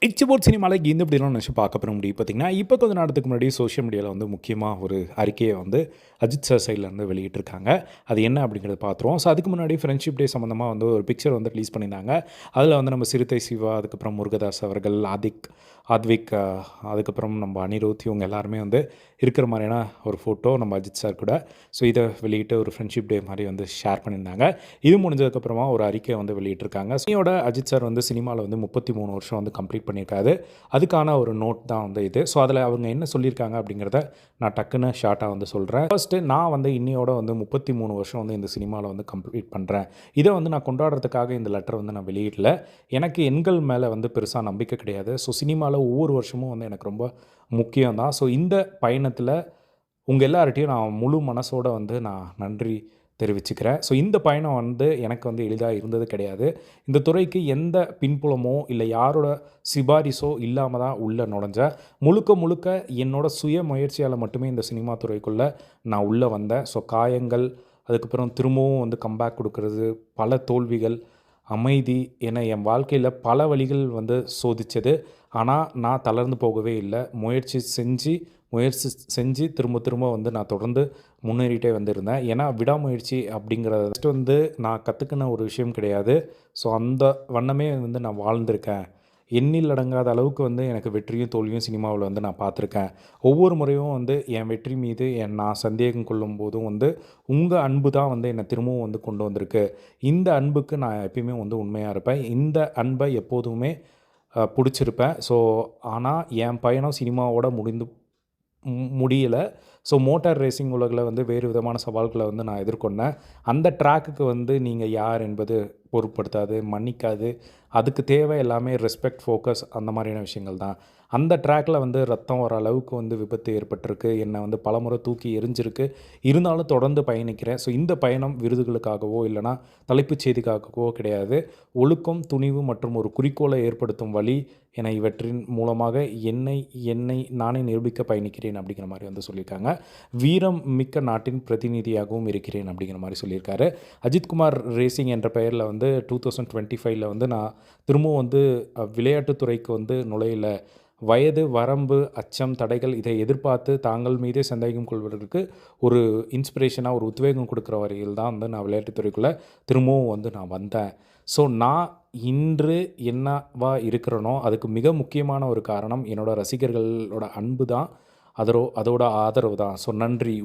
இச்சபோர்ட் சினிமாவில் இந்த இப்படிலாம் நினச்சி பார்க்க பெற முடியும் பார்த்திங்கன்னா, இப்போ கொஞ்ச நேரத்துக்கு முன்னாடி சோஷியல் மீடியாவில் வந்து முக்கியமாக ஒரு அறிக்கையை வந்து அஜித் சார் சைட்லேருந்து வெளியிட்டிருக்காங்க. அது என்ன அப்படிங்கிறத பார்த்துருவோம். ஸோ அதுக்கு முன்னாடி ஃப்ரெண்ட்ஷிப் டே சம்மந்தமாக வந்து ஒரு பிக்சர் வந்து ரிலீஸ் பண்ணியிருந்தாங்க. அதில் வந்து நம்ம சிறுத்தை சிவா, அதுக்கப்புறம் முருகதாஸ் அவர்கள், ஆத்விக், அதுக்கப்புறம் நம்ம அனிருத், இவங்க எல்லாருமே வந்து இருக்கிற மாதிரியான ஒரு ஃபோட்டோ நம்ம அஜித் சார் கூட. ஸோ இதை வெளியிட்டு ஒரு ஃப்ரெண்ட்ஷிப் டே மாதிரி வந்து ஷேர் பண்ணியிருந்தாங்க. இது முடிஞ்சதுக்கப்புறமா ஒரு அறிக்கை வந்து வெளியிட்டிருக்காங்க. சினியோட அஜித் சார் வந்து சினிமாவில் வந்து 33 வருஷம் வந்து கம்ப்ளீட் பண்ணியிருக்காரு. அதுக்கான ஒரு நோட் தான் வந்து இது. ஸோ அதில் அவங்க என்ன சொல்லியிருக்காங்க அப்படிங்கிறத நான் டக்குன்னு ஷார்ட்டாக வந்து சொல்கிறேன். ஃபர்ஸ்ட்டு நான் வந்து இன்னையோட வந்து 33 வருஷம் வந்து இந்த சினிமாவில் வந்து கம்ப்ளீட் பண்ணுறேன். இதை வந்து நான் கொண்டாடுறதுக்காக இந்த லெட்டர் வந்து நான் வெளியிடல. எனக்கு எண்கள் மேலே வந்து பெருசாக நம்பிக்கை கிடையாது. ஸோ சினிமாவில் ஒவ்வொரு வருஷமும் வந்து எனக்கு ரொம்ப முக்கியம் தான். ஸோ இந்த பயணத்தில் உங்கள் எல்லார்கிட்டையும் நான் முழு மனசோடு வந்து நான் நன்றி தெரிவிச்சுக்கிறேன். ஸோ இந்த பயணம் வந்து எனக்கு வந்து எளிதாக இருந்தது கிடையாது. இந்த துறைக்கு எந்த பின்புலமோ இல்லை யாரோட சிபாரிசோ இல்லாமல் தான் உள்ளே நுழைஞ்சேன். முழுக்க என்னோட சுய முயற்சியால் மட்டுமே இந்த சினிமா துறைக்குள்ளே நான் உள்ளே வந்தேன். ஸோ காயங்கள், அதுக்கப்புறம் திரும்பவும் வந்து கம்பேக் கொடுக்கறது, பல தோல்விகள், அமைதி என என் வாழ்க்கையில் பல வழிகள் வந்து சோதித்தது. ஆனால் நான் தளர்ந்து போகவே இல்லை. முயற்சி செஞ்சு திரும்ப வந்து நான் தொடர்ந்து முன்னேறிட்டே வந்திருந்தேன். ஏன்னா விடாமுயற்சி அப்படிங்கிறது ஃபஸ்ட்டு வந்து நான் கற்றுக்கின ஒரு விஷயம் கிடையாது. ஸோ அந்த வண்ணமே வந்து நான் வாழ்ந்திருக்கேன். எண்ணில் அடங்காத அளவுக்கு வந்து எனக்கு வெற்றியும் தோல்வியும் சினிமாவில் வந்து நான் பார்த்துருக்கேன். ஒவ்வொரு முறையும் வந்து என் வெற்றி மீது நான் சந்தேகம் கொள்ளும் போதும் வந்து உங்கள் அன்பு தான் வந்து என்னை திரும்பவும் வந்து கொண்டு வந்திருக்கு. இந்த அன்புக்கு நான் எப்பயுமே வந்து உண்மையாக இருப்பேன். இந்த அன்பை எப்போதுமே பிடிச்சிருப்பேன். ஸோ ஆனால் என் பயணம் சினிமாவோட முடியலை. ஸோ மோட்டார் ரேசிங் உலகில் வந்து வேறு விதமான சவால்களை வந்து நான் எதிர்கொண்டேன். அந்த ட்ராக்குக்கு வந்து நீங்கள் யார் என்பது பொருட்படுத்தாது, மன்னிக்காது. அதுக்கு தேவை எல்லாமே ரெஸ்பெக்ட், ஃபோக்கஸ், அந்த மாதிரியான விஷயங்கள் தான். அந்த ட்ராக்கில் வந்து ரத்தம் வர அளவுக்கு வந்து விபத்து ஏற்பட்டிருக்கு. என்னை வந்து பலமுறை தூக்கி எறிஞ்சிருக்கு. இருந்தாலும் தொடர்ந்து பயணிக்கிறேன். ஸோ இந்த பயணம் விருதுகளுக்காகவோ இல்லைனா தலைப்புச் செய்திக்காகவோ கிடையாது. ஒழுக்கம், துணிவு மற்றும் ஒரு குறிக்கோளை ஏற்படுத்தும் வழி என இவற்றின் மூலமாக என்னை நானே நிரூபிக்க பயணிக்கிறேன் அப்படிங்கிற மாதிரி வந்து சொல்லியிருக்காங்க. வீரம் மிக்க நாட்டின் பிரதிநிதியாகவும் இருக்கிறேன் அப்படிங்கிற மாதிரி சொல்லியிருக்காரு. அஜித்குமார் ரேசிங் என்ற பெயரில் வந்து 2025 வந்து நான் திரும்பவும் வந்து விளையாட்டுத்துறைக்கு வந்து நுழையல. வயது வரம்பு, அச்சம், தடைகள் இதை எதிர்பார்த்து தாங்கள் மீதே சந்தேகம் கொள்வதற்கு ஒரு இன்ஸ்பிரேஷனாக ஒரு உத்வேகம் கொடுக்குற வரையில் தான் வந்து நான் விளையாட்டுத்துறைக்குள்ளே திரும்பவும் வந்து நான் வந்தேன். ஸோ நான் இன்று என்னவா இருக்கிறேனோ அதுக்கு மிக முக்கியமான ஒரு காரணம் என்னோடய ரசிகர்களோட அன்பு தான். அதோட ஆதரவு தான். ஸோ நன்றி.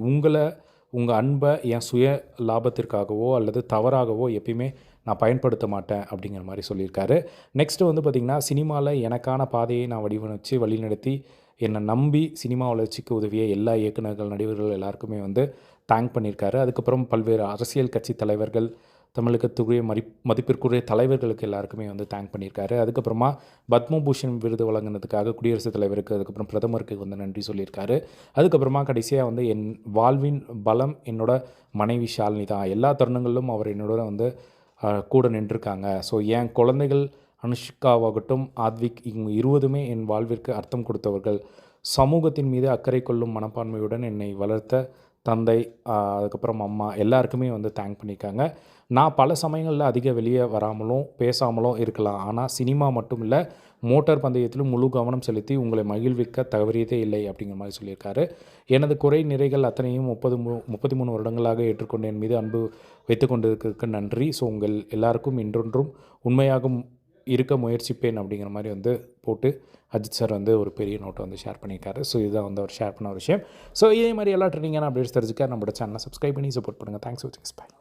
உங்கள் அன்பை என் சுய லாபத்திற்காகவோ அல்லது தவறாகவோ எப்பயுமே நான் பயன்படுத்த மாட்டேன் அப்படிங்கிற மாதிரி சொல்லியிருக்காரு. நெக்ஸ்ட்டு வந்து பார்த்திங்கன்னா, சினிமாவில் எனக்கான பாதையை நான் வடிவமைச்சு வழிநடத்தி என்னை நம்பி சினிமா வளர்ச்சிக்கு உதவிய எல்லா இயக்குநர்கள், நடிகர்கள் எல்லாருக்குமே வந்து தேங்க் பண்ணியிருக்காரு. அதுக்கப்புறம் பல்வேறு அரசியல் கட்சி தலைவர்கள், தமிழகத்துக்குரிய மதிப்பிற்குரிய தலைவர்களுக்கு எல்லாருக்குமே வந்து தேங்க் பண்ணியிருக்காரு. அதுக்கப்புறமா பத்மபூஷன் விருது வழங்கினதுக்காக குடியரசுத் தலைவருக்கு, அதுக்கப்புறம் பிரதமருக்கு வந்து நன்றி சொல்லியிருக்காரு. அதுக்கப்புறமா கடைசியாக வந்து என் வாழ்வின் பலம் என்னோட மனைவி ஷாலினி தான். எல்லா தருணங்களிலும் அவர் என்னோட வந்து கூட நின்றுருக்காங்க. ஸோ என் குழந்தைகள் அனுஷ்காவாகட்டும், ஆத்விக், இவங்க 20மே என் வாழ்விற்கு அர்த்தம் கொடுத்தவர்கள். சமூகத்தின் மீது அக்கறை கொள்ளும் மனப்பான்மையுடன் என்னை வளர்த்த தந்தை, அதுக்கப்புறம் அம்மா எல்லாருக்குமே வந்து தேங்க் பண்ணியிருக்காங்க. நான் பல சமயங்களில் அதிக வெளியே வராமலும் பேசாமலும் இருக்கலாம். ஆனால் சினிமா மட்டும் இல்லை, மோட்டார் பந்தயத்திலும் முழு கவனம் செலுத்தி உங்களை மகிழ்விக்க தவறியதே இல்லை அப்படிங்கிற மாதிரி சொல்லியிருக்காரு. எனது குறை நிறைகள் அத்தனையும் 33 வருடங்களாக ஏற்றுக்கொண்டு என் மீது அன்பு வைத்து கொண்டிருக்கிறதுக்கு நன்றி. ஸோ உங்கள் எல்லாருக்கும் இன்றொன்றும் உண்மையாக இருக்க முயற்சிப்பேன் அப்படிங்கிற மாதிரி வந்து போட்டு அஜித் சார் வந்து ஒரு பெரிய நோட்டை வந்து ஷேர் பண்ணியிருக்காரு. ஸோ இதுதான் வந்து அவர் ஷேர் பண்ண ஒரு விஷயம். ஸோ இதே மாதிரி எல்லா ட்ரெண்டிங்கான அப்டேட்ஸ் தெரிஞ்சுக்க நம்மளோட சேனலை சப்ஸ்கிரைப் பண்ணி சப்போர்ட் பண்ணுங்கள். தேங்க்ஸ் ஃபார் வாட்சிங். பை.